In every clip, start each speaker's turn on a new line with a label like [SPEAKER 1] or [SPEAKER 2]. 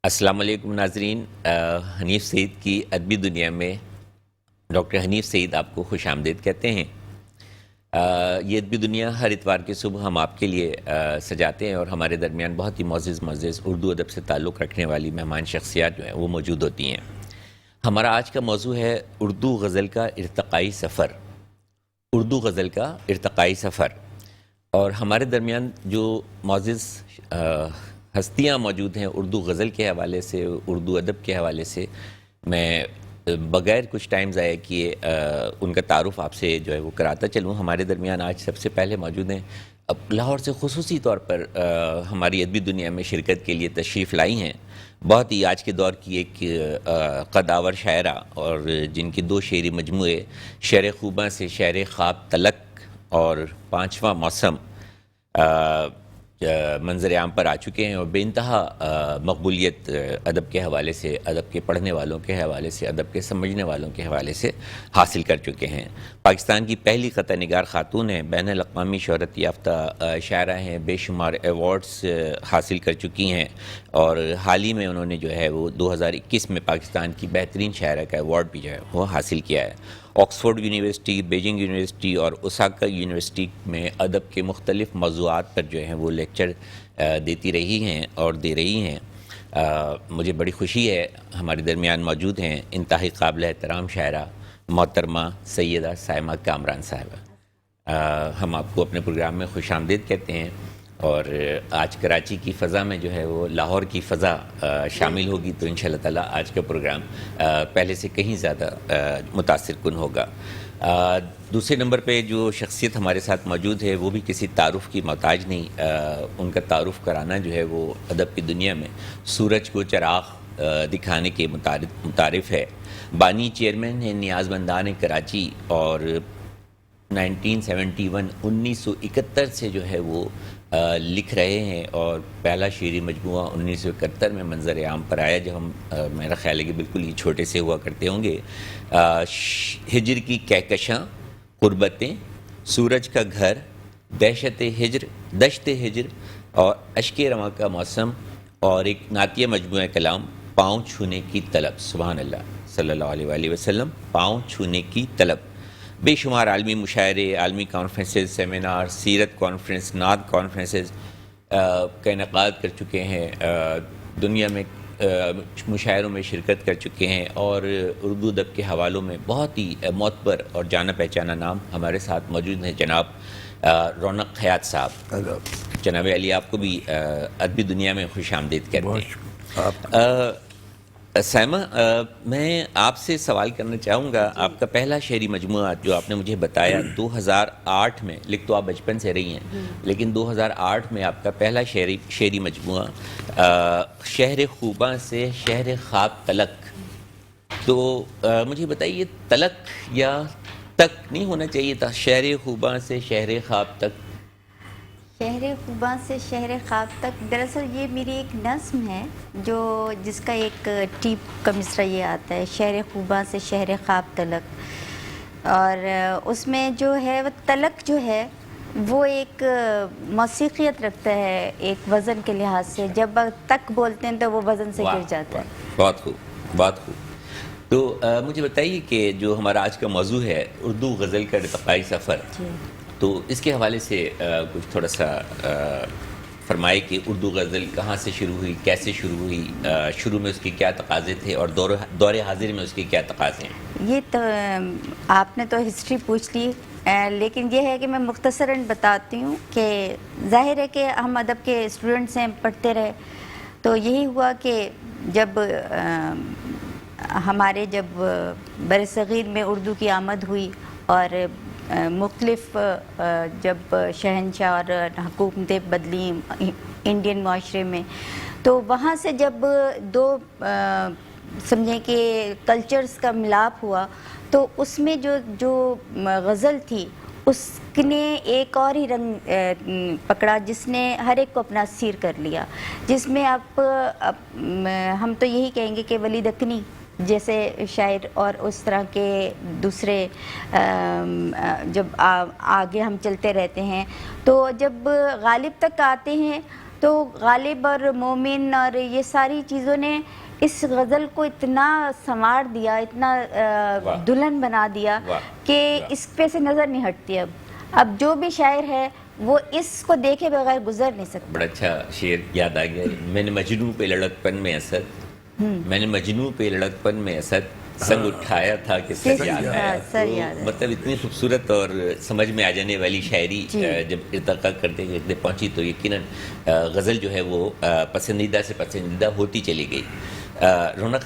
[SPEAKER 1] السلام علیکم ناظرین، حنیف سعید کی ادبی دنیا میں ڈاکٹر حنیف سعید آپ کو خوش آمدید کہتے ہیں۔ یہ ادبی دنیا ہر اتوار کی صبح ہم آپ کے لیے سجاتے ہیں اور ہمارے درمیان بہت ہی معزز اردو ادب سے تعلق رکھنے والی مہمان شخصیات جو ہیں وہ موجود ہوتی ہیں۔ ہمارا آج کا موضوع ہے اردو غزل کا ارتقائی سفر۔ اردو غزل کا ارتقائی سفر، اور ہمارے درمیان جو معزز ہستیاں موجود ہیں اردو غزل کے حوالے سے، اردو ادب کے حوالے سے، میں بغیر کچھ ٹائم ضائع کیے ان کا تعارف آپ سے جو ہے وہ کراتا چلوں۔ ہمارے درمیان آج سب سے پہلے موجود ہیں، اب لاہور سے خصوصی طور پر ہماری ادبی دنیا میں شرکت کے لیے تشریف لائی ہیں، بہت ہی آج کے دور کی ایک قدآور شاعرہ، اور جن کے 2 شعری مجموعے شعر خوباں سے شعر خواب تلک اور 5واں موسم منظر عام پر آ چکے ہیں، اور بے انتہا مقبولیت ادب کے حوالے سے، ادب کے پڑھنے والوں کے حوالے سے، ادب کے سمجھنے والوں کے حوالے سے حاصل کر چکے ہیں۔ پاکستان کی پہلی قطع نگار خاتون ہیں، بین الاقوامی شہرت یافتہ شاعرہ ہیں، بے شمار ایوارڈز حاصل کر چکی ہیں، اور حال ہی میں انہوں نے جو ہے وہ 2021 میں پاکستان کی بہترین شاعرہ کا ایوارڈ بھی جو ہے وہ حاصل کیا ہے۔ آکسفورڈ یونیورسٹی، بیجنگ یونیورسٹی اور اوساکا یونیورسٹی میں ادب کے مختلف موضوعات پر جو ہیں وہ لیکچر دیتی رہی ہیں اور دے رہی ہیں۔ مجھے بڑی خوشی ہے ہمارے درمیان موجود ہیں انتہائی قابل احترام شاعرہ محترمہ سیدہ سائمہ کامران صاحبہ۔ ہم آپ کو اپنے پروگرام میں خوش آمدید کہتے ہیں، اور آج کراچی کی فضا میں جو ہے وہ لاہور کی فضا شامل ہوگی، تو انشاءاللہ تعالی آج کا پروگرام پہلے سے کہیں زیادہ متاثر کن ہوگا۔ دوسرے نمبر پہ جو شخصیت ہمارے ساتھ موجود ہے وہ بھی کسی تعارف کی محتاج نہیں، ان کا تعارف کرانا جو ہے وہ ادب کی دنیا میں سورج کو چراغ دکھانے کے متعارف ہے۔ بانی چیئرمین ہیں نیاز مندان کراچی، اور 1971 سے جو ہے وہ لکھ رہے ہیں، اور پہلا شعری مجموعہ 1971 میں منظر عام پر آیا، جب ہم میرا خیال ہے کہ بالکل ہی چھوٹے سے ہوا کرتے ہوں گے۔ ہجر کی کہکشاں، قربتیں، سورج کا گھر، دہشت ہجر، دشت ہجر، اور اشک رواں کا موسم، اور ایک نعتیہ مجموعہ کلام پاؤں چھونے کی طلب۔ سبحان اللہ صلی اللہ علیہ وآلہ وسلم، پاؤں چھونے کی طلب۔ بے شمار عالمی مشاعرے، عالمی کانفرنسز، سیمینار، سیرت کانفرنس، نعت کانفرنسز کا انعقاد کر چکے ہیں، دنیا میں مشاعروں میں شرکت کر چکے ہیں، اور اردو ادب کے حوالوں میں بہت ہی معتبر اور جانا پہچانا نام ہمارے ساتھ موجود ہیں، جناب رونق حیات صاحب۔ جناب علی، آپ کو بھی ادبی دنیا میں خوش آمدید کہتے ہیں۔ سائمہ، میں آپ سے سوال کرنا چاہوں گا، آپ کا پہلا شعری مجموعہ جو آپ نے مجھے بتایا 2008 میں، لکھ تو آپ بچپن سے رہی ہیں لیکن 2008 میں آپ کا پہلا شعری مجموعہ شہر خوباں سے شہر خواب تلک، تو مجھے بتائیے تلک یا تک نہیں ہونا چاہیے تھا؟ شہر خوباں سے شہر خواب تک،
[SPEAKER 2] شہر خوباں سے شہر خواب تک، دراصل یہ میری ایک نظم ہے جس کا ایک ٹیپ کا مصرع یہ آتا ہے، شہر خوباں سے شہر خواب تلک، اور اس میں جو ہے وہ تلک جو ہے وہ ایک موسیقیت رکھتا ہے ایک وزن کے لحاظ سے، جب تک بولتے ہیں تو وہ وزن سے گر جاتا ہے۔
[SPEAKER 1] بہت خوب، بہت خوب۔ تو مجھے بتائیے کہ جو ہمارا آج کا موضوع ہے اردو غزل کا ارتقائی سفر، تو اس کے حوالے سے کچھ تھوڑا سا فرمائے کہ اردو غزل کہاں سے شروع ہوئی، کیسے شروع ہوئی، شروع میں اس کے کیا تقاضے تھے، اور دور حاضر میں اس کے کیا تقاضے ہیں؟
[SPEAKER 2] یہ تو آپ نے تو ہسٹری پوچھ لی، لیکن یہ ہے کہ میں مختصراً بتاتی ہوں کہ ظاہر ہے کہ ہم ادب کے اسٹوڈنٹس ہیں، پڑھتے رہے، تو یہی ہوا کہ جب ہمارے برصغیر میں اردو کی آمد ہوئی، اور مختلف جب شہنشاہ اور حکومتیں بدلیں انڈین معاشرے میں، تو وہاں سے جب دو سمجھیں کہ کلچرز کا ملاپ ہوا، تو اس میں جو غزل تھی اس نے ایک اور ہی رنگ پکڑا، جس نے ہر ایک کو اپنا اسیر کر لیا، جس میں ہم تو یہی کہیں گے کہ ولید اکنی جیسے شاعر اور اس طرح کے دوسرے جب آگے ہم چلتے رہتے ہیں تو جب غالب تک آتے ہیں تو غالب اور مومن اور یہ ساری چیزوں نے اس غزل کو اتنا سنوار دیا، اتنا دلہن بنا دیا کہ اس پہ سے نظر نہیں ہٹتی. اب جو بھی شاعر ہے وہ اس کو دیکھے بغیر گزر نہیں سکتا.
[SPEAKER 1] بڑا اچھا شعر یاد آ گیا. میں نے مجنوں پہ لڑکپن میں اسد، میں نے مجنوں پہ لڑکپن میں اسد سنگ اٹھایا تھا کہ سر یاد ہے. مطلب اتنی خوبصورت اور سمجھ میں آ جانے والی شاعری جب ارتقا کرتے کرتے پہنچی تو یقیناً غزل جو ہے وہ پسندیدہ سے پسندیدہ ہوتی چلی گئی. رونق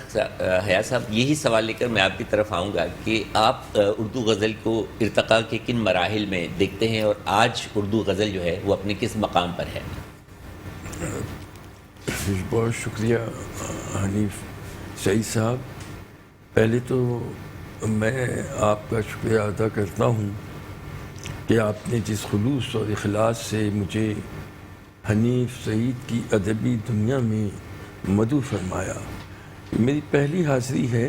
[SPEAKER 1] حیات صاحب، یہی سوال لے کر میں آپ کی طرف آؤں گا کہ آپ اردو غزل کو ارتقا کے کن مراحل میں دیکھتے ہیں اور آج اردو غزل جو ہے وہ اپنے کس مقام پر ہے؟
[SPEAKER 3] بہت شکریہ حنیف سعید صاحب. پہلے تو میں آپ کا شکریہ ادا کرتا ہوں کہ آپ نے جس خلوص اور اخلاص سے مجھے حنیف سعید کی ادبی دنیا میں مدعو فرمایا. میری پہلی حاضری ہے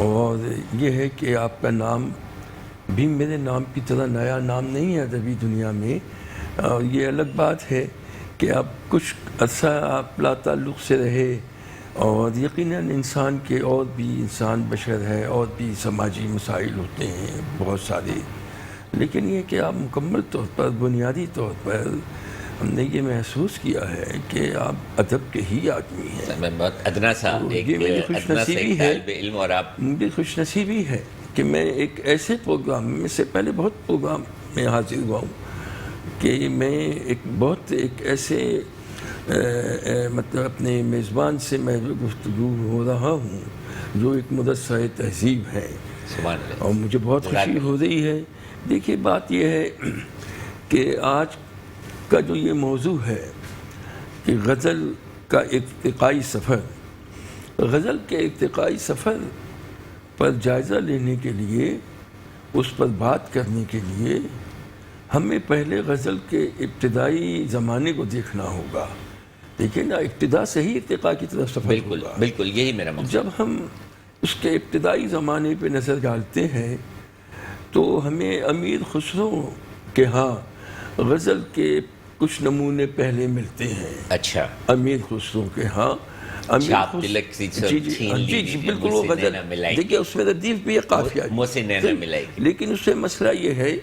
[SPEAKER 3] اور یہ ہے کہ آپ کا نام بھی میرے نام کی طرح نیا نام نہیں ہے ادبی دنیا میں. اور یہ الگ بات ہے کہ آپ کچھ عرصہ آپ لا تعلق سے رہے اور یقیناً انسان کے اور بھی انسان بشر ہے اور بھی سماجی مسائل ہوتے ہیں بہت سارے، لیکن یہ کہ آپ مکمل طور پر بنیادی طور پر ہم نے یہ محسوس کیا ہے کہ آپ ادب کے ہی آدمی ہیں.
[SPEAKER 1] میں بہت ادنا سا ایک
[SPEAKER 3] خوش نصیبی ہے،
[SPEAKER 1] طالب علم اور آپ
[SPEAKER 3] مجھے خوش نصیبی ہے کہ میں ایک ایسے پروگرام میں سے پہلے بہت پروگرام میں حاضر ہوا ہوں کہ میں ایک ایسے مطلب اپنے میزبان سے میں گفتگو ہو رہا ہوں جو ایک مدرسہ تہذیب ہے، اور مجھے بہت خوشی ہو رہی ہے. دیکھیے بات یہ ہے کہ آج کا جو یہ موضوع ہے کہ غزل کا ارتقائی سفر، غزل کے ارتقائی سفر پر جائزہ لینے کے لیے، اس پر بات کرنے کے لیے ہمیں پہلے غزل کے ابتدائی زمانے کو دیکھنا ہوگا. دیکھیں نا، ابتدا سے ہی ارتقاء کی طرف سفر ہوگا.
[SPEAKER 1] بالکل یہی میرا مقصد.
[SPEAKER 3] جب ہم اس کے ابتدائی زمانے پہ نظر ڈالتے ہیں تو ہمیں امیر خسرو کے ہاں غزل کے کچھ نمونے پہلے ملتے ہیں.
[SPEAKER 1] اچھا.
[SPEAKER 3] امیر خسرو کے ہاں جی بالکل وہ غزل. دیکھیے اس میں ردیف بھی ایک قافیہ، لیکن اس سے مسئلہ یہ ہے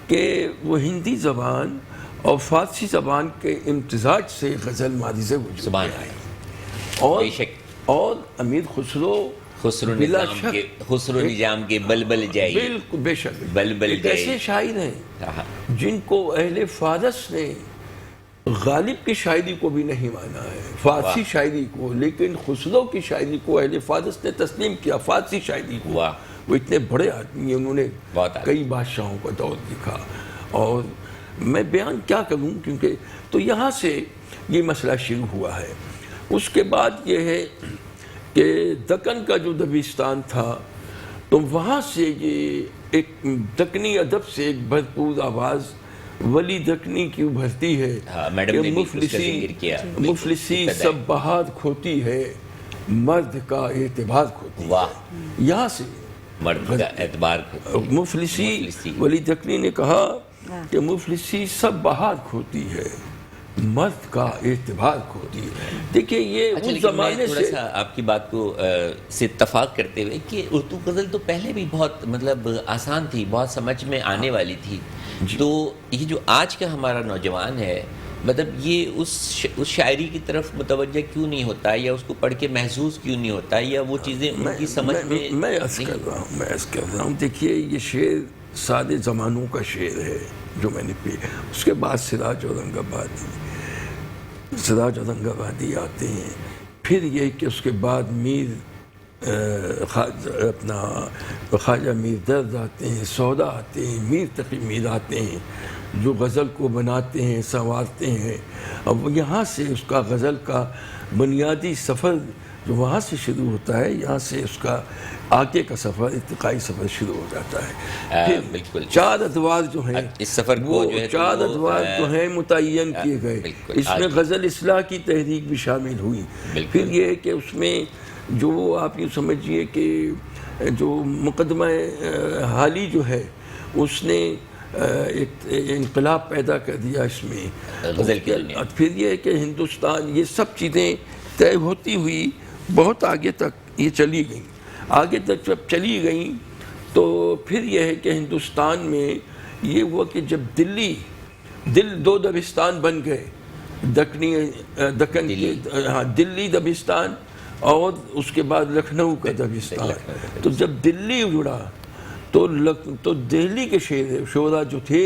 [SPEAKER 3] کہ وہ ہندی زبان اور فارسی زبان کے امتزاج سے غزل ماضی سے وجود میں آئی. اور امیر خسرو
[SPEAKER 1] نظام کے بلبل جائی،
[SPEAKER 3] بالکل بے شک
[SPEAKER 1] بلبل جائی،
[SPEAKER 3] ایسے شاعر ہیں جن کو اہل فارس نے غالب کی شاعری کو بھی نہیں مانا ہے، فارسی شاعری کو، لیکن خسرو کی شاعری کو اہل فارس نے تسلیم کیا، فارسی شاعری کو. وہ اتنے بڑے آدمی ہیں، انہوں نے کئی بادشاہوں کا دور دکھا. اور میں بیان کیا کروں، کیونکہ تو یہاں سے یہ مسئلہ شروع ہوا ہے. اس کے بعد یہ ہے کہ دکن کا جو دبستان تھا تو وہاں سے یہ ایک دکنی ادب سے ایک بھرپور آواز ولی دکنی کی ابھرتی ہے کہ مفلسی سب بہار کھوتی ہے، مرد کا اعتبار کھوتی ہے. یہاں سے
[SPEAKER 1] مرد کا اعتبار
[SPEAKER 3] مفلسی ولی دکنی نے کہا کہ مفلسی سب بہار کھوتی ہے، مرد کا اعتبار کھوتی ہے. دیکھیے یہ اس زمانے سے
[SPEAKER 1] آپ کی بات کو سے اتفاق کرتے ہوئے کہ اردو غزل تو پہلے بھی بہت مطلب آسان تھی، بہت سمجھ میں آنے والی تھی. تو یہ جو آج کا ہمارا نوجوان ہے، مطلب یہ اس شاعری کی طرف متوجہ کیوں نہیں ہوتا، یا اس کو پڑھ کے محسوس کیوں نہیں ہوتا، یا وہ چیزیں ان کی سمجھ میں
[SPEAKER 3] عرض کر رہا ہوں. دیکھیے یہ شعر سادے زمانوں کا شعر ہے جو میں نے پڑھا. اس کے بعد سراج اورنگ آبادی آتے ہیں. پھر یہ کہ اس کے بعد خواجہ میر درد آتے ہیں، سودا آتے ہیں، میر تقی میر آتے ہیں جو غزل کو بناتے ہیں، سنوارتے ہیں. اب یہاں سے اس کا غزل کا بنیادی سفر جو وہاں سے شروع ہوتا ہے، یہاں سے اس کا آگے کا سفر، ارتقائی سفر شروع ہو جاتا ہے.
[SPEAKER 1] بالکل
[SPEAKER 3] چار ادوار جو ہیں
[SPEAKER 1] اس سفر کو جو ہے
[SPEAKER 3] چار ادوار جو ہیں متعین کیے گئے. اس میں غزل اصلاح کی تحریک بھی شامل ہوئی. پھر یہ ہے کہ اس میں جو آپ یہ سمجھیے کہ جو مقدمہ حالی جو ہے اس نے ایک انقلاب پیدا کر دیا اس میں
[SPEAKER 1] غزل کی دنیا۔
[SPEAKER 3] اور پھر یہ کہ ہندوستان یہ سب چیزیں طے ہوتی ہوئی بہت آگے تک یہ چلی گئیں، آگے تک جب چلی گئیں تو پھر یہ ہے کہ ہندوستان میں یہ ہوا کہ جب دو دبستان بن گئے، دکن کے، ہاں دلی دبستان اور اس کے بعد لکھنؤ کا دبستان۔ تو جب دلی جڑا تو دہلی کے شعراء جو تھے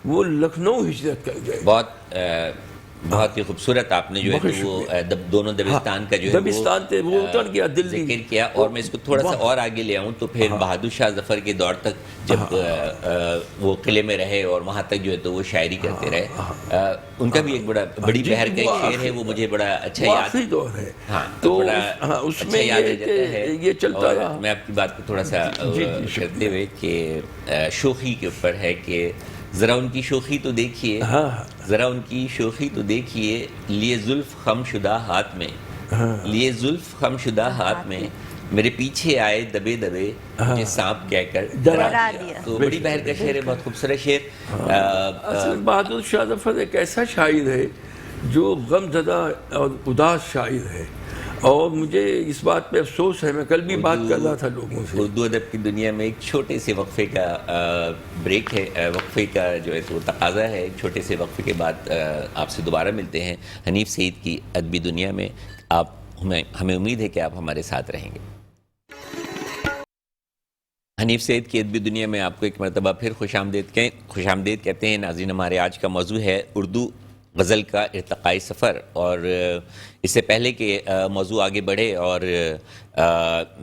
[SPEAKER 3] وہ لکھنؤ ہجرت کر گئے۔
[SPEAKER 1] بہت ہی خوبصورت آپ نے جو ہے وہ دونوں دبستان کا جو ہے
[SPEAKER 3] دبستان تھے وہ اتر گیا دلی،
[SPEAKER 1] ذکر کیا۔ اور میں اس کو تھوڑا سا اور آگے لے آؤں تو پھر بہادر شاہ ظفر کے دور تک جب وہ قلعے میں رہے اور وہاں تک جو ہے تو وہ شاعری کرتے رہے، ان کا بھی ایک بڑی بہر کا ایک شعر ہے، وہ مجھے بڑا اچھا یاد
[SPEAKER 3] ہے۔
[SPEAKER 1] ہاں
[SPEAKER 3] تو
[SPEAKER 1] اس میں
[SPEAKER 3] یہ چلتا رہا۔
[SPEAKER 1] میں آپ کی بات کو تھوڑا سا کرتے ہوئے کہ شوخی کے اوپر ہے کہ ذرا ان کی شوخی تو دیکھیے، ذرا ان کی شوخی تو دیکھیے، لیے زلف خم شدہ ہاتھ میں، لیے زلف خم شدہ ہاتھ میں، میرے پیچھے آئے دبے دبے مجھے سانپ کہہ کر ڈرا دیا۔ تو بڑی بہر کا شعر ہے، بہت خوبصورت شعر۔
[SPEAKER 3] اصل بہادر شاہ ظفر ایک ایسا شاعر ہے جو غم زدہ اور اداس شاعر ہے، اور مجھے اس بات پہ افسوس ہے، میں کل بھی بات کر رہا تھا لوگوں سے،
[SPEAKER 1] اردو ادب کی دنیا میں ایک چھوٹے سے وقفے کا بریک ہے، وقفے کا جو ہے تو تقاضا ہے۔ ایک چھوٹے سے وقفے کے بعد آپ سے دوبارہ ملتے ہیں حنیف سعید کی ادبی دنیا میں۔ ہمیں امید ہے کہ آپ ہمارے ساتھ رہیں گے۔ حنیف سعید کی ادبی دنیا میں آپ کو ایک مرتبہ پھر خوش آمدید کہتے ہیں۔ ناظرین، ہمارے آج کا موضوع ہے اردو غزل کا ارتقائی سفر، اور اس سے پہلے کہ موضوع آگے بڑھے اور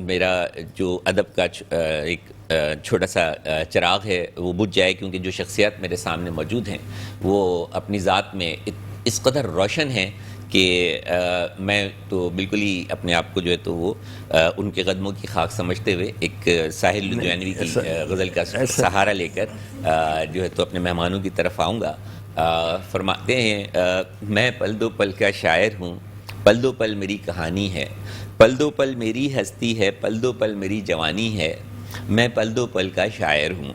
[SPEAKER 1] میرا جو ادب کا ایک چھوٹا سا چراغ ہے وہ بجھ جائے، کیونکہ جو شخصیات میرے سامنے موجود ہیں وہ اپنی ذات میں اس قدر روشن ہیں کہ میں تو بالکل ہی اپنے آپ کو جو ہے تو وہ ان کے قدموں کی خاک سمجھتے ہوئے ایک ساحل لدھیانوی کی غزل کا سہارا لے کر جو ہے تو اپنے مہمانوں کی طرف آؤں گا۔ فرماتے ہیں، میں پل دو پل کا شاعر ہوں، پل دو پل میری کہانی ہے، پل دو پل میری ہستی ہے، پل دو پل میری جوانی ہے، میں پل دو پل کا شاعر ہوں۔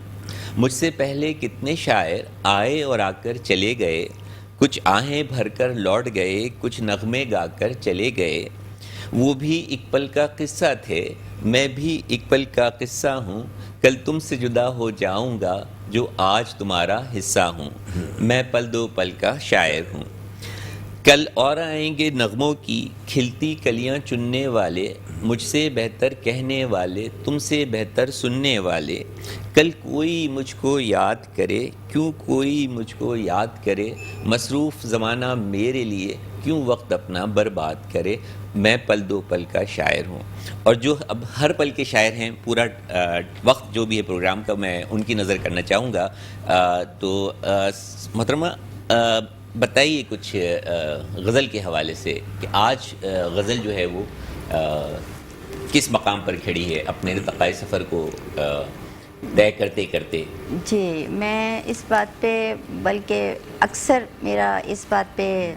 [SPEAKER 1] مجھ سے پہلے کتنے شاعر آئے اور آ کر چلے گئے، کچھ آہیں بھر کر لوٹ گئے، کچھ نغمے گا کر چلے گئے، وہ بھی ایک پل کا قصہ تھے، میں بھی ایک پل کا قصہ ہوں، کل تم سے جدا ہو جاؤں گا جو آج تمہارا حصہ ہوں، میں پل دو پل کا شاعر ہوں۔ کل اور آئیں گے نغموں کی کھلتی کلیاں چننے والے، مجھ سے بہتر کہنے والے، تم سے بہتر سننے والے، کل کوئی مجھ کو یاد کرے، کیوں کوئی مجھ کو یاد کرے، مصروف زمانہ میرے لیے کیوں وقت اپنا برباد کرے، میں پل دو پل کا شاعر ہوں۔ اور جو اب ہر پل کے شاعر ہیں، پورا وقت جو بھی ہے پروگرام کا میں ان کی نظر کرنا چاہوں گا۔ تو محترمہ بتائیے کچھ غزل کے حوالے سے کہ آج غزل جو ہے وہ کس مقام پر کھڑی ہے اپنے ارتقائی سفر کو طے کرتے کرتے؟
[SPEAKER 2] جی، میں اس بات پہ، بلکہ اکثر میرا اس بات پہ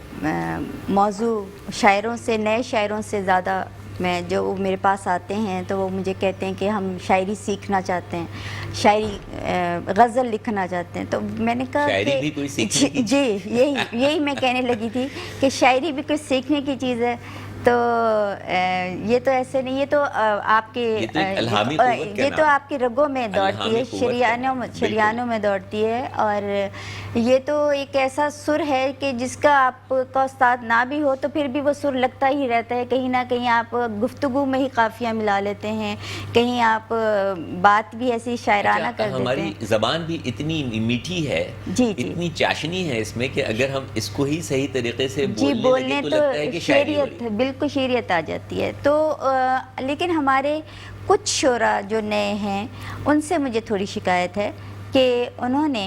[SPEAKER 2] موضوع شاعروں سے، نئے شاعروں سے زیادہ، میں جو وہ میرے پاس آتے ہیں تو وہ مجھے کہتے ہیں کہ ہم شاعری سیکھنا چاہتے ہیں، شاعری غزل لکھنا چاہتے ہیں۔ تو میں نے کہا
[SPEAKER 1] شاعری بھی کوئی سیکھنے کی،
[SPEAKER 2] جی یہی میں کہنے لگی تھی کہ شاعری بھی کوئی سیکھنے کی چیز ہے۔ تو یہ تو ایسے نہیں، یہ تو آپ کے، یہ تو آپ کی رگوں میں دوڑتی ہے، شریانوں میں دوڑتی ہے، اور یہ تو ایک ایسا سر ہے کہ جس کا آپ کا استاد نہ بھی ہو تو پھر بھی وہ سر لگتا ہی رہتا ہے، کہیں نہ کہیں آپ گفتگو میں ہی قافیہ ملا لیتے ہیں، کہیں آپ بات بھی ایسی شاعرانہ کر دیتے ہیں۔
[SPEAKER 1] ہماری زبان بھی اتنی میٹھی ہے، اتنی چاشنی ہے اس میں کہ اگر ہم اس کو ہی صحیح طریقے سے بولنے تو لگتا ہے کہ
[SPEAKER 2] شعریت، بالکل شعریت آ جاتی ہے۔ تو لیکن ہمارے کچھ شعراء جو نئے ہیں ان سے مجھے تھوڑی شکایت ہے کہ انہوں نے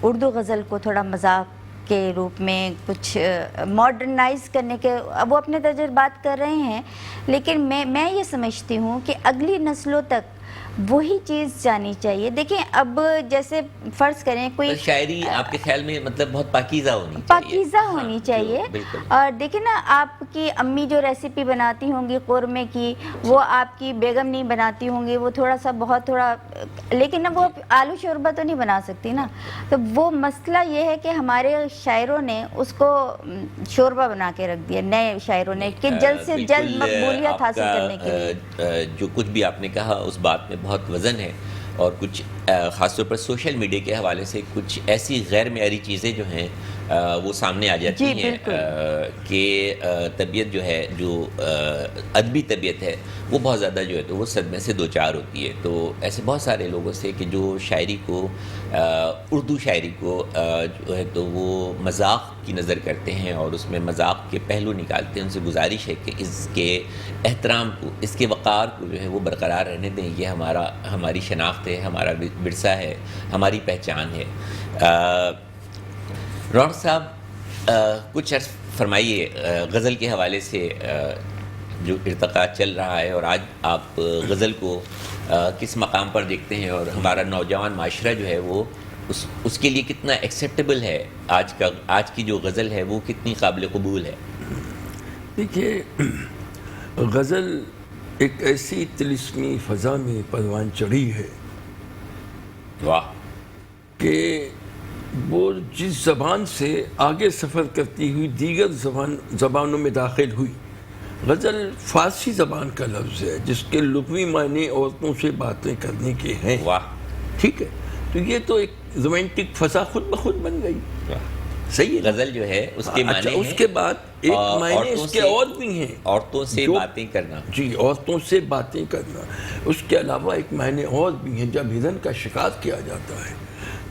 [SPEAKER 2] اردو غزل کو تھوڑا مذاق کے روپ میں کچھ ماڈرنائز کرنے کے، اب وہ اپنے تجربات کر رہے ہیں، لیکن میں یہ سمجھتی ہوں کہ اگلی نسلوں تک وہی چیز جانی چاہیے. دیکھیں اب جیسے فرض کریں کوئی
[SPEAKER 1] شاعری آپ کے خیال میں مطلب بہت پاکیزہ ہونی چاہیے.
[SPEAKER 2] پاکیزہ ہونی چاہیے.
[SPEAKER 1] بالکل.
[SPEAKER 2] اور دیکھیں نا آپ کی امی جو ریسیپی بناتی ہوں گی قورمے کی وہ آپ کی بیگم نہیں بناتی ہوں گی, وہ تھوڑا سا بہت تھوڑا, لیکن نا وہ آلو شوربہ تو نہیں بنا سکتی نا. تو وہ مسئلہ یہ ہے کہ ہمارے شاعروں نے اس کو شوربہ بنا کے رکھ دیا, نئے شاعروں نے, کہ جلد سے جلد مقبولیت حاصل کرنے کے لیے.
[SPEAKER 1] جو کچھ بھی آپ نے کہا اس بات میں بہت وزن ہے, اور کچھ خاص طور پر سوشل میڈیا کے حوالے سے کچھ ایسی غیر معیاری چیزیں جو ہیں وہ سامنے آ جاتی ہیں کہ طبیعت جو ہے, جو ادبی طبیعت ہے وہ بہت زیادہ جو ہے تو وہ صدمے سے دوچار ہوتی ہے. تو ایسے بہت سارے لوگوں سے کہ جو شاعری کو, اردو شاعری کو جو ہے تو وہ مذاق کی نظر کرتے ہیں اور اس میں مذاق کے پہلو نکالتے ہیں, ان سے گزارش ہے کہ اس کے احترام کو, اس کے وقار کو جو ہے وہ برقرار رہنے دیں. یہ ہماری شناخت ہے, ہمارا ورثہ ہے, ہماری پہچان ہے. رونق صاحب کچھ عرض فرمائیے غزل کے حوالے سے جو ارتقاء چل رہا ہے, اور آج آپ غزل کو کس مقام پر دیکھتے ہیں, اور ہمارا نوجوان معاشرہ جو ہے وہ اس کے لیے کتنا ایکسیپٹیبل ہے, آج کی جو غزل ہے وہ کتنی قابل قبول ہے؟
[SPEAKER 3] دیکھیے, غزل ایک ایسی طلسمی فضا میں پروان چڑھی ہے
[SPEAKER 1] واہ,
[SPEAKER 3] کہ وہ جس زبان سے آگے سفر کرتی ہوئی دیگر زبانوں میں داخل ہوئی. غزل فارسی زبان کا لفظ ہے جس کے لغوی معنی عورتوں سے باتیں کرنے کے ہیں.
[SPEAKER 1] واہ,
[SPEAKER 3] ٹھیک ہے, تو یہ تو ایک رومانٹک فضا خود بخود بن گئی. صحیح ہے.
[SPEAKER 1] غزل جو ہے اس کے معنی
[SPEAKER 3] اس کے بعد ایک معنی اس کے اور بھی ہیں,
[SPEAKER 1] عورتوں سے باتیں کرنا.
[SPEAKER 3] جی, عورتوں سے باتیں کرنا. اس کے علاوہ ایک معنی اور بھی ہیں, جب ہرن کا شکار کیا جاتا ہے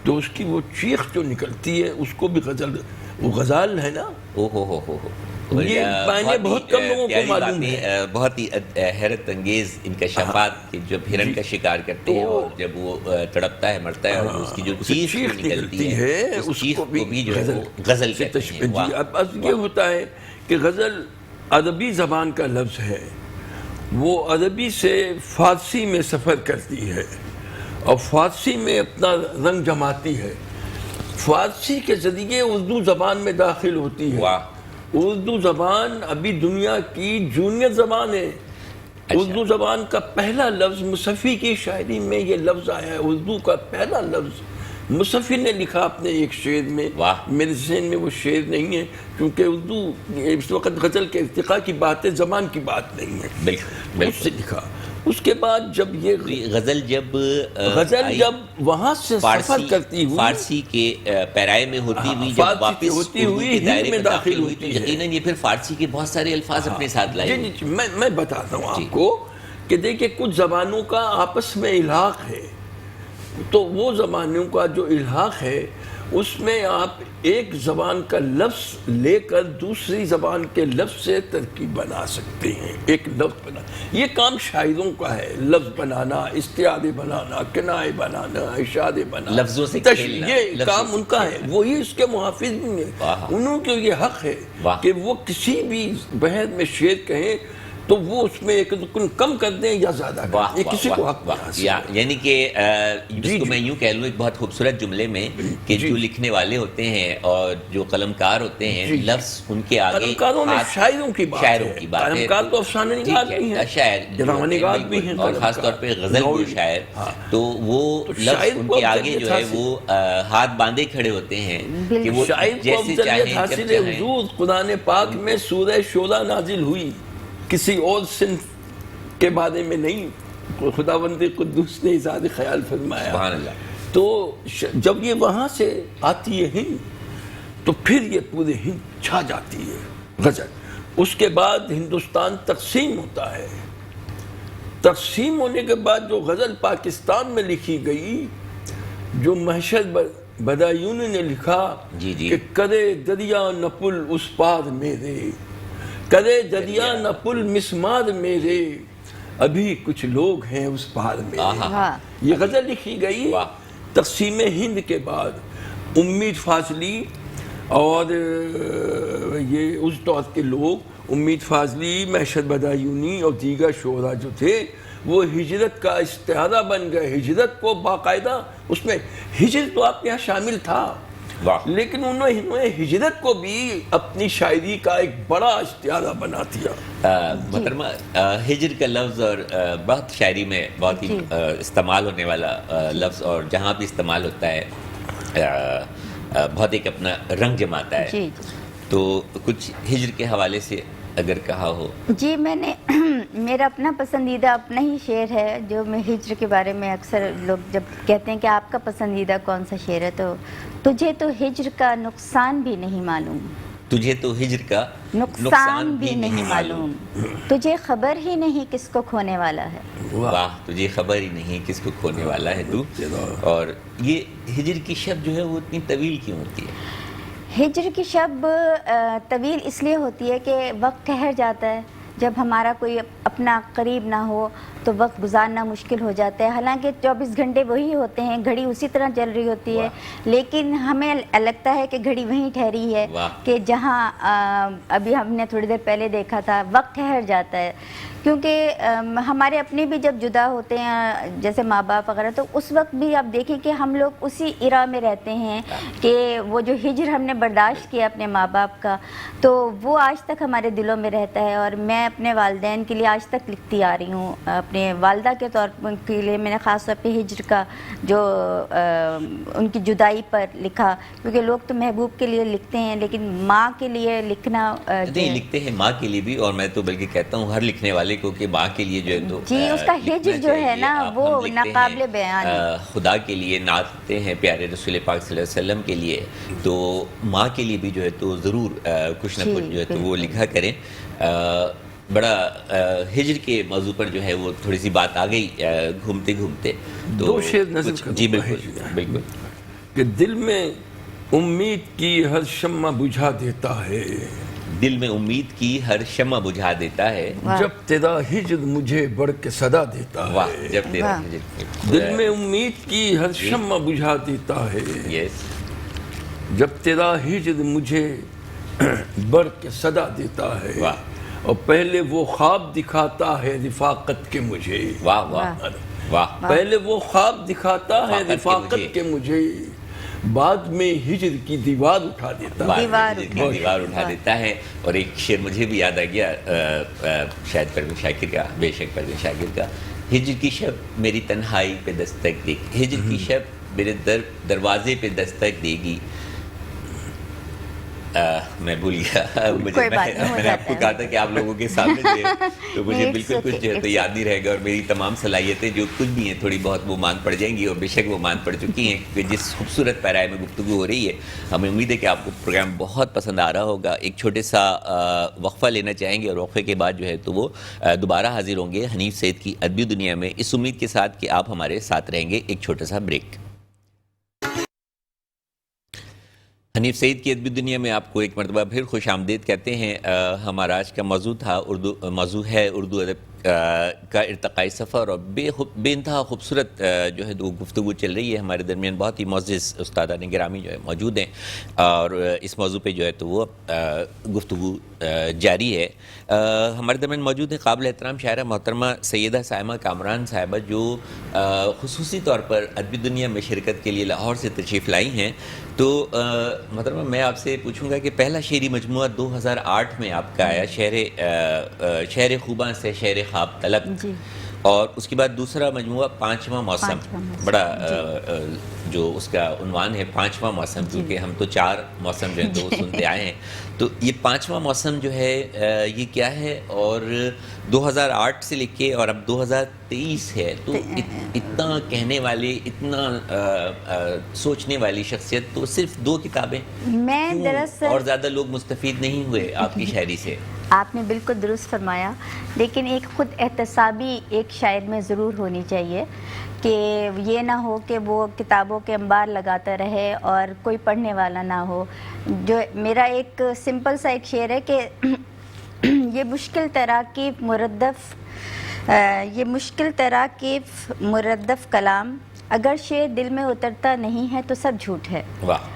[SPEAKER 3] تو اس کی وہ چیخ جو نکلتی ہے اس کو بھی غزل, وہ غزال ہے نا. یہ معنی بہت کم لوگوں کو معلوم ہے.
[SPEAKER 1] بہت ہی حیرت انگیز انکشافات کہ جب ہرن کا شکار کرتے ہیں اور جب وہ تڑپتا ہے, مرتا ہے, اور اس کی جو چیخ نکلتی ہے اس چیخ کو بھی جو ہے وہ غزل کہتے ہیں.
[SPEAKER 3] جی, اب یہ ہوتا ہے کہ غزل عربی زبان کا لفظ ہے, وہ عربی سے فارسی میں سفر کرتی ہے اور فارسی میں اپنا رنگ جماتی ہے, فارسی کے ذریعے اردو زبان میں داخل ہوتی ہے. اردو زبان ابھی دنیا کی جونیئر زبان ہے. اردو زبان کا پہلا لفظ مصفی کی شاعری میں یہ لفظ آیا ہے. اردو کا پہلا لفظ مصفی نے لکھا اپنے ایک شعر میں. میرے ذہن میں وہ شعر نہیں ہے کیونکہ اردو اس وقت غزل کے ارتقاء کی بات ہے, زبان کی بات نہیں ہے. اس سے لکھا. اس کے بعد جب یہ
[SPEAKER 1] غزل جب
[SPEAKER 3] وہاں سے سفر کرتی ہوئی
[SPEAKER 1] فارسی کے پیرائے میں ہوتی ہوئی جب واپس
[SPEAKER 3] ہوتی ہوئی ہند میں داخل ہوئی
[SPEAKER 1] تو یقیناً یہ پھر فارسی کے بہت سارے الفاظ اپنے ساتھ لائے.
[SPEAKER 3] میں بتاتا ہوں آپ کو کہ دیکھیں کچھ زبانوں کا آپس میں الحاق ہے, تو وہ زبانوں کا جو الحاق ہے اس میں آپ ایک زبان کا لفظ لے کر دوسری زبان کے لفظ سے ترکیب بنا سکتے ہیں. ایک لفظ بنا, یہ کام شاعروں کا ہے, لفظ بنانا, استعارے بنانا, کنائے بنانا, اشارے بنانا,
[SPEAKER 1] لفظوں سے کھیلنا,
[SPEAKER 3] یہ کام ان کا ہے. وہی اس کے محافظ بھی ہیں, انہوں کے یہ حق ہے کہ وہ کسی بھی بحث میں شعر کہیں تو وہ اس میں ایک رکن کم کر دیں یا زیادہ کر دیں, کسی کو حق
[SPEAKER 1] یعنی کہ جس کو میں یوں کہہ لوں ایک بہت خوبصورت جملے میں کہ جو لکھنے والے ہوتے ہیں اور جو قلمکار ہوتے ہیں, لفظ ان کے آگے
[SPEAKER 3] قلمکاروں میں شاعروں کی بات ہے. قلمکار تو افسانہ نگار بھی ہیں,
[SPEAKER 1] شاعر
[SPEAKER 3] ڈرامہ نگار بھی ہیں,
[SPEAKER 1] اور خاص طور پہ غزل کے شاعر, تو وہ لفظ ان کے آگے جو ہے وہ ہاتھ باندھے کھڑے ہوتے ہیں کہ وہ جیسے چاہیں.
[SPEAKER 3] حضور قرآن پاک میں سورہ شورى نازل ہوئی, کسی اور صنف کے بارے میں نہیں, خداوند قدوس نے اظہار خیال فرمایا.
[SPEAKER 1] سبحان اللہ.
[SPEAKER 3] تو جب یہ وہاں سے آتی ہے ہند تو پھر یہ پورے ہند چھا جاتی ہے غزل. اس کے بعد ہندوستان تقسیم ہوتا ہے. تقسیم ہونے کے بعد جو غزل پاکستان میں لکھی گئی, جو محشر بدایون نے لکھا کہ کرے دریا نہ پل اس پار میرے, کرے دریا نہ پل مسمار میرے, ابھی کچھ لوگ ہیں اس پار میں. یہ غزل لکھی گئی تقسیم ہند کے بعد. امید فاضلی اور یہ اس دور کے لوگ, امید فاضلی, محشر بدایونی اور دیگر شعراء جو تھے, وہ ہجرت کا استعارہ بن گئے. ہجرت کو باقاعدہ اس میں ہجر تو آپ کے یہاں شامل تھا, لیکن انہوں نے ہجرت کو بھی اپنی شاعری کا ایک بڑا استعارہ بنا دیا.
[SPEAKER 1] محترمہ, ہجر کا لفظ اور بہت شاعری میں بہت ہی استعمال ہونے والا لفظ, اور جہاں بھی استعمال ہوتا ہے بہت ایک اپنا رنگ جماتا ہے. تو کچھ ہجر کے حوالے سے اگر کہا ہو.
[SPEAKER 2] جی, میں نے میرا اپنا پسندیدہ اپنا ہی شعر ہے جو میں ہجر کے بارے میں اکثر لوگ جب کہتے ہیں کہ آپ کا پسندیدہ کون سا شعر ہے, تو تجھے تو ہجر کا نقصان بھی نہیں معلوم,
[SPEAKER 1] تجھے تو ہجر کا
[SPEAKER 2] نقصان بھی نہیں معلوم, تجھے خبر ہی نہیں کس کو کھونے والا ہے.
[SPEAKER 1] واہ, تجھے خبر ہی نہیں کس کو کھونے والا ہے تو. اور یہ ہجر کی شب جو ہے وہ اتنی طویل کیوں ہوتی ہے؟
[SPEAKER 2] ہجر کی شب طویل اس لیے ہوتی ہے کہ وقت ٹھہر جاتا ہے. جب ہمارا کوئی اپنا قریب نہ ہو تو وقت گزارنا مشکل ہو جاتا ہے. حالانکہ 24 گھنٹے وہی ہوتے ہیں, گھڑی اسی طرح چل رہی ہوتی ہے, لیکن ہمیں لگتا ہے کہ گھڑی وہیں ٹھہری ہے کہ جہاں ابھی ہم نے تھوڑی دیر پہلے دیکھا تھا. وقت ٹھہر جاتا ہے کیونکہ ہمارے اپنے بھی جب جدا ہوتے ہیں جیسے ماں باپ وغیرہ, تو اس وقت بھی آپ دیکھیں کہ ہم لوگ اسی ایرا میں رہتے ہیں کہ وہ جو ہجر ہم نے برداشت کیا اپنے ماں باپ کا, تو وہ آج تک ہمارے دلوں میں رہتا ہے. اور میں اپنے والدین کے لیے آج تک لکھتی آ رہی ہوں. اپنے والدہ کے طور کے لیے میں نے خاص طور پہ ہجر کا جو ان کی جدائی پر لکھا, کیونکہ لوگ تو محبوب کے لیے لکھتے ہیں لیکن ماں کے لیے لکھنا
[SPEAKER 1] نہیں لکھتے ہیں ماں کے لیے بھی, اور میں تو بلکہ کہتا ہوں ہر لکھنے والے کو کہ ماں کے لیے جو ہے تو
[SPEAKER 2] جی اس کا ہجر جو ہے نا وہ ناقابل بیان ہے.
[SPEAKER 1] خدا کے لیے نعتیں ہیں پیارے رسول پاک صلی اللہ علیہ وسلم کے لیے, تو ماں کے لیے بھی جو ہے تو ضرور کچھ نہ کچھ جو ہے تو وہ لکھا کریں. بڑا ہجر کے موضوع پر جو ہے وہ تھوڑی سی بات آ گئی گھومتے گھومتے,
[SPEAKER 3] دو شعر نظر کروں.
[SPEAKER 1] جی بالکل بالکل.
[SPEAKER 3] کہ دل میں امید کی ہر شمع بجھا دیتا ہے,
[SPEAKER 1] دل میں امید کی ہر شمع بجھا دیتا ہے,
[SPEAKER 3] جب تیرا ہجر مجھے بڑھ کے صدا دیتا ہے.
[SPEAKER 1] واہ, جب تیرا ہجر
[SPEAKER 3] دل میں امید کی ہر شمع بجھا دیتا ہے,
[SPEAKER 1] یس,
[SPEAKER 3] جب تیرا ہجر مجھے بڑھ کے صدا دیتا ہے.
[SPEAKER 1] واہ,
[SPEAKER 3] اور پہلے وہ خواب دکھاتا ہے رفاقت کے مجھے.
[SPEAKER 1] واہ واہ واہ.
[SPEAKER 3] پہلے وہ خواب دکھاتا ہے رفاقت کے مجھے, بعد میں ہجر کی دیوار اٹھا دیتا ہے.
[SPEAKER 1] دیوار اٹھا دیتا ہے. اور ایک شعر مجھے بھی یاد آ گیا شاید پروین شاکر کا, بے شک پروین شاکر کا, ہجر کی شب میری تنہائی پہ دستک دے گی, ہجر کی شب میرے دروازے پہ دستک دے گی. میں بھول گیا, میں نے آپ کو کہا تھا کہ آپ لوگوں کے سامنے جو ہے تو مجھے بالکل کچھ جو ہے تو یاد نہیں رہے گا, اور میری تمام صلاحیتیں جو کچھ بھی ہیں تھوڑی بہت وہ مان پڑ جائیں گی, اور بے شک وہ مان پڑ چکی ہیں کیونکہ جس خوبصورت پیرائے میں گفتگو ہو رہی ہے. ہمیں امید ہے کہ آپ کو پروگرام بہت پسند آ رہا ہوگا. ایک چھوٹے سا وقفہ لینا چاہیں گے, اور وقفے کے بعد جو ہے تو وہ دوبارہ حاضر ہوں گے حنیف سعید کی ادبی دنیا میں, اس امید کے ساتھ کہ آپ ہمارے ساتھ رہیں گے. ایک چھوٹا سا بریک. حنیف سعید کی ادبی دنیا میں آپ کو ایک مرتبہ پھر خوش آمدید کہتے ہیں. ہمارا آج کا موضوع ہے اردو ادب کا ارتقائی سفر, اور بے انتہا خوبصورت جو ہے وہ گفتگو چل رہی ہے. ہمارے درمیان بہت ہی معزز استادان گرامی جو ہے موجود ہیں, اور اس موضوع پہ جو ہے تو وہ گفتگو جاری ہے. ہمارے درمیان موجود ہے قابل احترام شاعرہ محترمہ سیدہ سائمہ کامران صاحبہ, جو خصوصی طور پر ادبی دنیا میں شرکت کے لیے لاہور سے تشریف لائی ہیں. تو محترمہ میں آپ سے پوچھوں گا کہ پہلا شعری مجموعہ 2008 میں آپ کا آیا, شہر خوباں سے شہر خواب طلب, اور اس کے بعد دوسرا مجموعہ پانچواں موسم. بڑا جو اس کا عنوان ہے پانچواں موسم, کیونکہ ہم تو 4 موسم جو ہیں تو سنتے آئے ہیں. تو یہ پانچواں موسم جو ہے یہ کیا ہے, اور 2008 سے لے کے اور اب 2023 ہے, تو اتنا کہنے والے, اتنا سوچنے والی شخصیت, تو صرف 2 کتابیں,
[SPEAKER 2] میں دراصل
[SPEAKER 1] اور زیادہ لوگ مستفید نہیں ہوئے آپ کی شاعری سے؟
[SPEAKER 2] آپ نے بالکل درست فرمایا, لیکن ایک خود احتسابی ایک شاعر میں ضرور ہونی چاہیے کہ یہ نہ ہو کہ وہ کتابوں کے انبار لگاتا رہے اور کوئی پڑھنے والا نہ ہو. جو میرا ایک سمپل سا ایک شعر ہے کہ یہ مشکل تراکیب مردف کلام, اگر شعر دل میں اترتا نہیں ہے تو سب جھوٹ ہے.
[SPEAKER 1] واہ,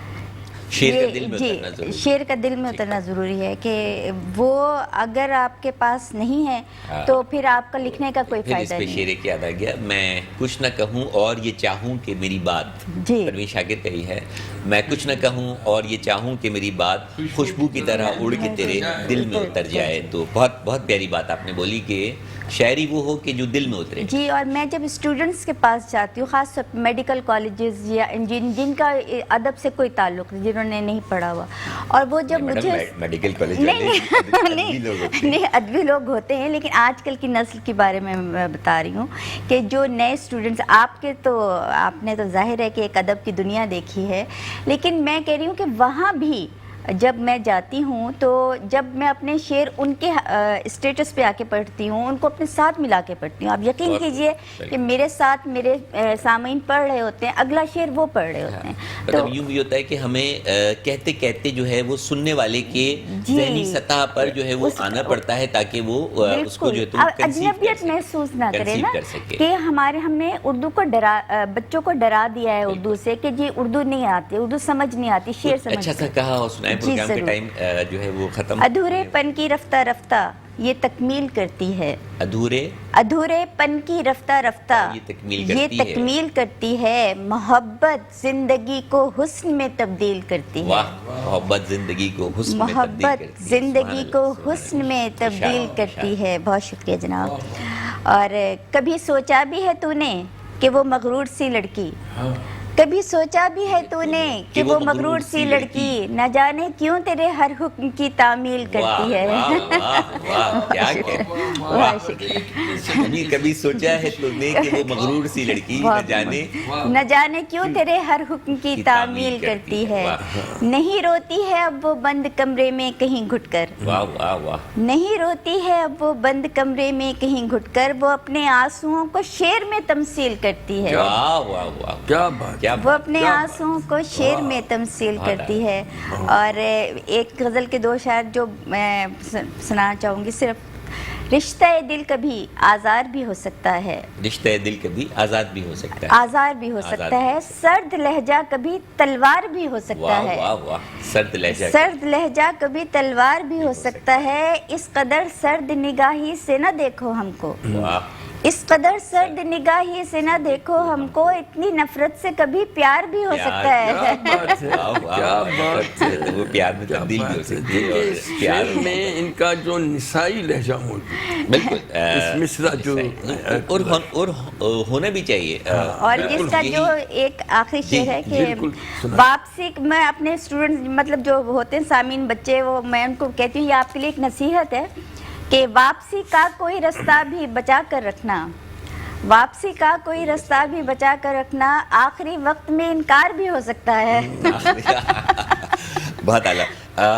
[SPEAKER 1] شعر کا دل میں اترنا ضروری
[SPEAKER 2] شعر کا دل میں اترنا ضروری ہے کہ وہ اگر آپ کے پاس نہیں ہے تو پھر آپ کا لکھنے کا کوئی فائدہ نہیں.
[SPEAKER 1] اس پہ شعر یاد آ گیا, میں کچھ نہ کہوں اور یہ چاہوں کہ میری بات, پروین شاکر کا ہی ہے, میں کچھ نہ کہوں اور یہ چاہوں کہ میری بات خوشبو کی طرح اڑ کے تیرے دل میں اتر جائے. تو بہت بہت پیاری بات آپ نے بولی کہ شاعری وہ ہو کہ جو دل میں اترے.
[SPEAKER 2] جی, اور میں جب اسٹوڈنٹس کے پاس جاتی ہوں, خاص طور پہ میڈیکل کالجز یا جن کا ادب سے کوئی تعلق نہیں, جنہوں نے نہیں پڑھا ہوا, اور وہ جب مجھے
[SPEAKER 1] میڈیکل کالج
[SPEAKER 2] نہیں ادبی لوگ ہوتے ہیں, لیکن آج کل کی نسل کے بارے میں بتا رہی ہوں کہ جو نئے اسٹوڈنٹس آپ نے تو ظاہر ہے کہ ایک ادب کی دنیا دیکھی ہے, لیکن میں کہہ رہی ہوں کہ وہاں بھی جب میں جاتی ہوں تو جب میں اپنے شعر ان کے اسٹیٹس پہ آ کے پڑھتی ہوں, ان کو اپنے ساتھ ملا کے پڑھتی ہوں. آپ یقین کیجئے کہ میرے ساتھ میرے سامعین پڑھ رہے ہوتے ہیں, اگلا شعر وہ پڑھ رہے ہوتے ہیں.
[SPEAKER 1] مطلب یوں بھی ہوتا ہے کہ ہمیں کہتے کہتے جو ہے وہ سننے والے کے ذہنی سطح پر جو ہے وہ آنا پڑتا ہے تاکہ وہ اس کو جو ہے
[SPEAKER 2] اجنبیت محسوس نہ کرے نا, کہ ہم نے اردو کو بچوں کو ڈرا دیا ہے اردو سے کہ جی اردو نہیں آتی, اردو سمجھ نہیں آتی, شعر سمجھ.
[SPEAKER 1] اچھا سا کہا اور سنائے, پروگرام کے ٹائم جو ہے وہ ختم.
[SPEAKER 2] ادھورے پن کی رفتہ رفتہ یہ تکمیل کرتی ہے, ادھورے پن کی رفتہ رفتہ یہ تکمیل کرتی ہے, محبت زندگی کو حسن میں تبدیل کرتی ہے.
[SPEAKER 1] محبت زندگی کو حسن میں
[SPEAKER 2] محبت زندگی کو حسن میں تبدیل کرتی ہے. بہت شکریہ جناب. اور کبھی سوچا بھی ہے تو نے کہ وہ مغرور سی لڑکی, کبھی سوچا بھی ہے تو نے کہ وہ مغرور سی لڑکی نہ جانے کیوں تیرے ہر حکم کی تعمیل کرتی ہے.
[SPEAKER 1] کبھی سوچا ہے تو نے کہ وہ مغرور سی لڑکی
[SPEAKER 2] نہ جانے کیوں تیرے ہر حکم کی تعمیل کرتی ہے. نہیں روتی ہے اب وہ بند کمرے میں کہیں گھٹ کر, نہیں روتی ہے اب وہ بند کمرے میں کہیں گھٹ کر, وہ اپنے آنسوؤں کو شعر میں تمثیل کرتی ہے.
[SPEAKER 3] کیا بات,
[SPEAKER 2] وہ اپنے آنسوؤں کو شعر میں تمثیل کرتی ہے. اور ایک غزل کے دو شعر جو میں سنانا چاہوں گی, صرف رشتہ دل کبھی آزار بھی ہو سکتا ہے,
[SPEAKER 1] رشتہ دل کبھی آزاد بھی ہو سکتا ہے,
[SPEAKER 2] آزار بھی ہو سکتا ہے, سرد لہجہ کبھی تلوار بھی ہو سکتا ہے, سرد لہجہ کبھی تلوار بھی ہو سکتا ہے. اس قدر سرد نگاہی سے نہ دیکھو ہم کو, اس قدر سرد نگاہی سے نہ دیکھو ہم کو, اتنی نفرت سے کبھی پیار بھی ہو سکتا ہے.
[SPEAKER 3] کیا بات ہے,
[SPEAKER 1] وہ پیار میں تبدیل بھی ہو سکتی ہے.
[SPEAKER 3] پیار میں ان کا جو نسائی لہجہ موجود, بالکل اس مصرع جو
[SPEAKER 1] اور ہونا بھی چاہیے.
[SPEAKER 2] اور اس کا جو ایک آخری شعر ہے کہ واپسی, میں اپنے اسٹوڈنٹ مطلب جو ہوتے ہیں سامعین بچے, وہ میں ان کو کہتی ہوں یہ آپ کے لیے ایک نصیحت ہے کہ واپسی کا کوئی رستہ بھی بچا کر رکھنا, واپسی کا کوئی رستہ بھی بچا کر رکھنا, آخری وقت میں انکار بھی ہو سکتا ہے.
[SPEAKER 1] بہت اعلیٰ.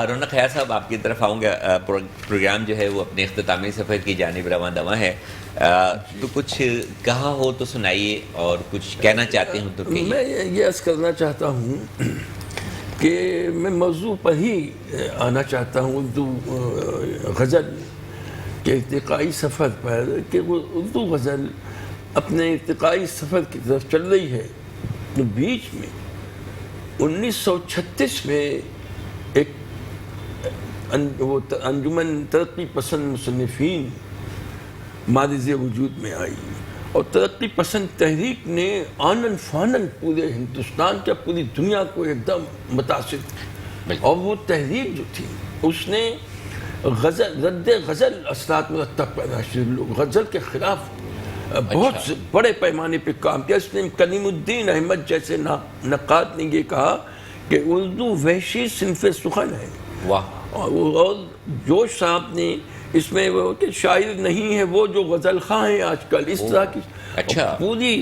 [SPEAKER 1] رونق خیار صاحب, آپ کی طرف آؤں گا. پروگرام جو ہے وہ اپنے اختتامی سفر کی جانب رواں دواں ہے, تو کچھ کہا ہو تو سنائیے, اور کچھ کہنا چاہتے ہوں تو کہیے.
[SPEAKER 3] میں یہ عرض کرنا چاہتا ہوں کہ میں موضوع پر ہی آنا چاہتا ہوں, اردو غزل کے ارتقائی سفر پر, کہ وہ اردو غزل اپنے ارتقائی سفر کی طرف چل رہی ہے. تو بیچ میں 1936 میں ایک انجمن ترقی پسند مصنفین مارز وجود میں آئی, اور ترقی پسند تحریک نے آنن فانن پورے ہندوستان کے, پوری دنیا کو ایک دم متاثر. اور وہ تحریک جو تھی اس نے رد غزل اثرات مرتب پیدا شروع, غزل کے خلاف بہت بڑے پیمانے پہ کام کیا. اس نے کلیم الدین احمد جیسے نقاد نے یہ کہا کہ اردو وحشی صنف سخن ہے. اور جوش صاحب نے اس میں وہ کہ شاعر نہیں ہے وہ جو غزل خواہ ہیں آج کل, اس طرح کی. پوری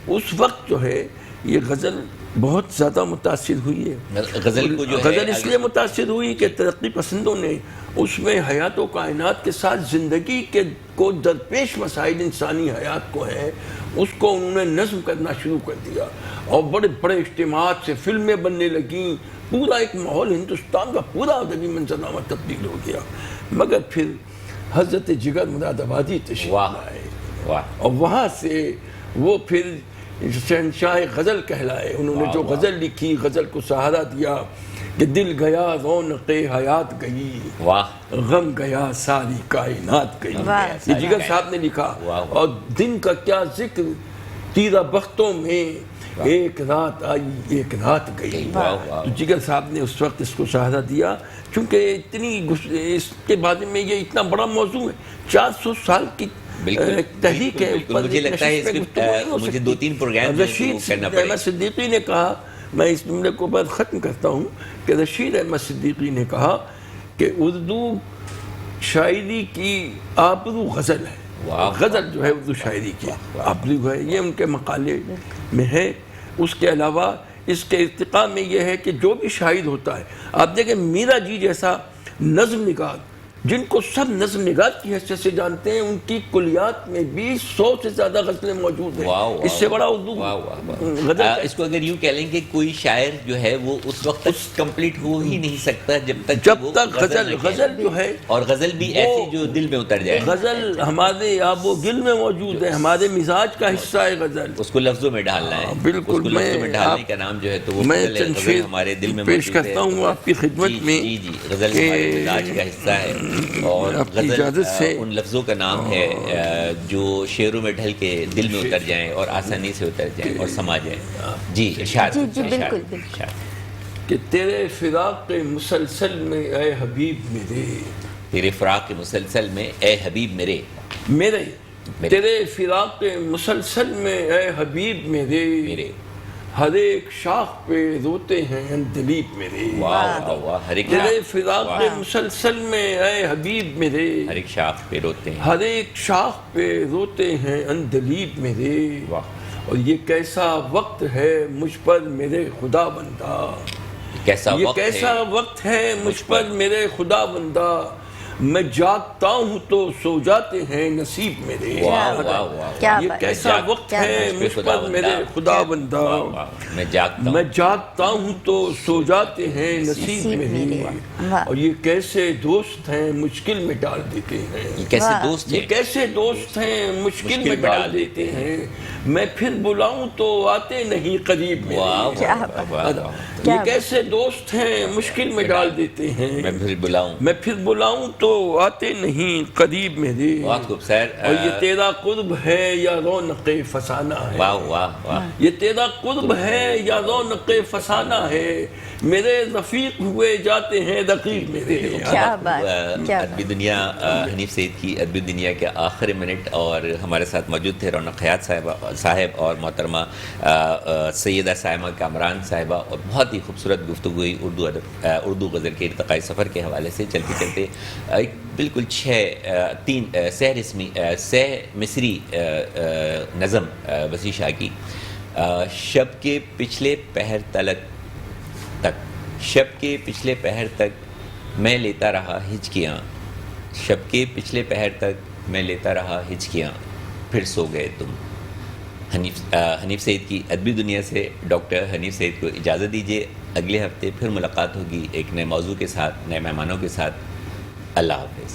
[SPEAKER 3] اس وقت جو ہے یہ غزل بہت زیادہ متاثر ہوئی ہے. غزل اس لیے متاثر ہوئی کہ ترقی پسندوں نے اس میں حیات و کائنات کے ساتھ زندگی کے کو درپیش مسائل انسانی حیات کو ہیں, اس کو انہوں نے نظم کرنا شروع کر دیا, اور بڑے بڑے اجتماعات سے فلمیں بننے لگیں, پورا ایک ماحول, ہندوستان کا پورا ادبی منظرنامہ تبدیل ہو گیا. مگر پھر حضرت جگر مراد آبادی تشریف لائے, اور وہاں سے وہ پھر شہنشاہ غزل کہلائے. انہوں نے جو غزل لکھی, غزل کو سہارا دیا, کہ دل گیا رونق حیات گئی،
[SPEAKER 1] واہ
[SPEAKER 3] غم گیا ساری کائنات گئی.
[SPEAKER 2] واہ.
[SPEAKER 3] یہ جگر صاحب نے لکھا.
[SPEAKER 1] واہ.
[SPEAKER 3] اور دن کا کیا ذکر تیرہ بختوں میں ایک رات آئی ایک رات گئی.
[SPEAKER 1] واہ واہ.
[SPEAKER 3] تو جگر صاحب نے اس وقت اس کو سہارا دیا، چونکہ اس کے بارے میں یہ اتنا بڑا موضوع ہے، 400 سال کی
[SPEAKER 1] بالکل
[SPEAKER 3] تحریک ہے.
[SPEAKER 1] مجھے لگتا ہے اس میں مجھے 2-3 پروگرام
[SPEAKER 3] رشید احمد صدیقی نے کہا، میں اس جملے کو بعد ختم کرتا ہوں، کہ رشید احمد صدیقی نے کہا کہ اردو شاعری کی آبرو غزل ہے. غزل جو ہے اردو شاعری کی آبرو ہے، یہ ان کے مقالے میں ہے. اس کے علاوہ اس کے ارتقاء میں یہ ہے کہ جو بھی شاعر ہوتا ہے، آپ دیکھیں میرا جی جیسا نظم نگار، جن کو سب نظم نگار کی حیثیت سے جانتے ہیں، ان کی کلیات میں بھی 100 سے زیادہ غزلیں موجود ہیں. اس سے بڑا اردو غزل
[SPEAKER 1] اس کو اگر یوں کہہ لیں کہ کوئی شاعر جو ہے وہ اس وقت تک کمپلیٹ ہو ہی نہیں سکتا جب تک
[SPEAKER 3] غزل جو ہے،
[SPEAKER 1] اور غزل بھی ایسی جو دل میں اتر جائے.
[SPEAKER 3] غزل ہمارے آب و گل میں موجود ہے، ہمارے مزاج کا حصہ ہے غزل.
[SPEAKER 1] اس کو لفظوں میں ڈالنا ہے.
[SPEAKER 3] بالکل.
[SPEAKER 1] لفظوں میں ڈالنے کا نام جو ہے تو وہ غزل ہمارے دل میں
[SPEAKER 3] پیش کرتا ہوں آپ کی خدمت میں.
[SPEAKER 1] جی جی، غزل ہمارے مزاج کا حصہ ہے، اور غزل ان لفظوں کا نام ہے جو شعروں میں ڈھل کے دل میں اتر جائیں اور آسانی سے اتر جائیں اور سما جائیں. جی ارشاد.
[SPEAKER 2] جی بالکل بالکل.
[SPEAKER 3] کہ تیرے فراق مسلسل میں اے حبیب میرے،
[SPEAKER 1] تیرے فراق مسلسل میں اے حبیب میرے،
[SPEAKER 3] میرے تیرے فراق مسلسل میں اے حبیب میرے، ہر ایک شاخ پہ روتے ہیں اندلیب میرے.
[SPEAKER 1] واہ واہ. ہر ایک
[SPEAKER 3] تیرے فراق مسلسل میں اے حبیب میرے،
[SPEAKER 1] ہر ایک شاخ پہ روتے ہیں،
[SPEAKER 3] ہر ایک شاخ پہ روتے ہیں اندلیب میرے.
[SPEAKER 1] واہ.
[SPEAKER 3] اور یہ کیسا وقت ہے مجھ پر میرے خدا بندہ، یہ کیسا وقت ہے مجھ پر میرے خدا بندہ، میں جاگتا ہوں تو سو جاتے ہیں نصیب میرے. یہ کیسا وقت ہے مجھ پر میرے خدا بندہ،
[SPEAKER 1] میں
[SPEAKER 3] جاگتا ہوں تو سو جاتے ہیں نصیب میرے. اور یہ کیسے دوست ہیں مشکل میں ڈال دیتے ہیں،
[SPEAKER 1] یہ کیسے
[SPEAKER 3] دوست ہیں مشکل میں ڈال دیتے ہیں، میں پھر بلاؤں تو آتے نہیں قریب میرے. یہ کیسے دوست ہیں مشکل میں ڈال دیتے ہیں، میں پھر بلاؤں تو آتے نہیں قریب میرے.
[SPEAKER 1] بہت خوبصورت.
[SPEAKER 3] اور یہ تیرا قرب ہے یا رونق فسانہ ہے.
[SPEAKER 1] واہ واہ واہ.
[SPEAKER 3] یہ تیرا قرب ہے یا رونق فسانہ ہے، میرے رفیق ہوئے جاتے ہیں رقیب میرے.
[SPEAKER 1] ادبی دنیا، حنیف سعید کی ادبی دنیا کے آخری منٹ، اور ہمارے ساتھ موجود تھے رونق حیات صاحب اور محترمہ سیدہ سائمہ کامران صاحبہ، اور بہت ہی خوبصورت گفتگو ہوئی اردو غزل کے ارتقائی سفر کے حوالے سے. چلتے چلتے ایک بالکل سہ مصری نظم وسیع شاہ کی. شب کے پچھلے پہر تک میں لیتا رہا ہچکیاں، شب کے پچھلے پہر تک میں لیتا رہا ہچکیاں، پھر سو گئے تم. حنیف سعید کی ادبی دنیا سے ڈاکٹر حنیف سعید کو اجازت دیجیے. اگلے ہفتے پھر ملاقات ہوگی ایک نئے موضوع کے ساتھ، نئے مہمانوں کے ساتھ. اللہ حافظ.